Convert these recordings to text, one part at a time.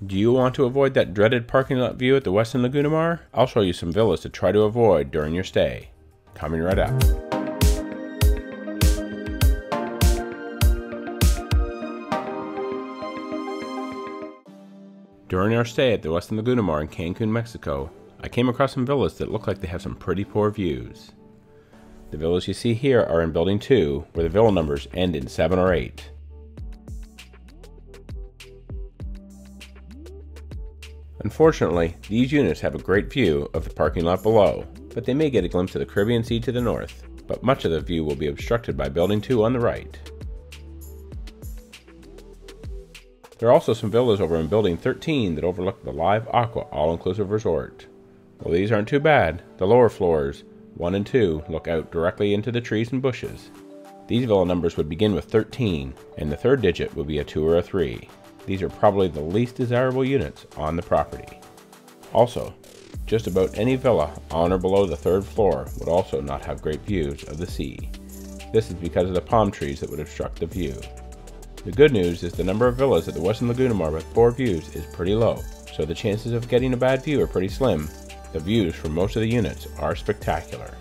Do you want to avoid that dreaded parking lot view at the Westin Lagunamar? I'll show you some villas to try to avoid during your stay. Coming right up. During our stay at the Westin Lagunamar in Cancun, Mexico, I came across some villas that look like they have some pretty poor views. The villas you see here are in Building 2, where the villa numbers end in 7 or 8. Unfortunately, these units have a great view of the parking lot below, but they may get a glimpse of the Caribbean Sea to the north, but much of the view will be obstructed by Building 2 on the right. There are also some villas over in Building 13 that overlook the Live Aqua all-inclusive resort. While these aren't too bad, the lower floors, 1 and 2, look out directly into the trees and bushes. These villa numbers would begin with 13, and the third digit would be a 2 or a 3. These are probably the least desirable units on the property. Also, just about any villa on or below the 3rd floor would also not have great views of the sea. This is because of the palm trees that would obstruct the view. The good news is the number of villas at the Westin Lagunamar with poor views is pretty low, so the chances of getting a bad view are pretty slim. The views from most of the units are spectacular.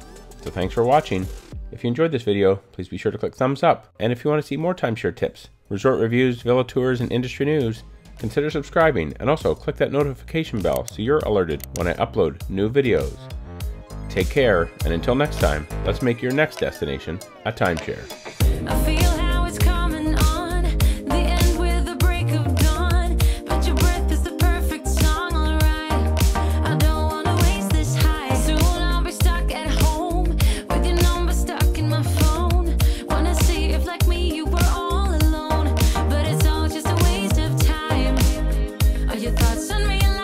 So thanks for watching. If you enjoyed this video, please be sure to click thumbs up, and if you want to see more timeshare tips, resort reviews, villa tours, and industry news, consider subscribing, and also click that notification bell so you're alerted when I upload new videos. Take care, and until next time, let's make your next destination a timeshare. Thoughts on me.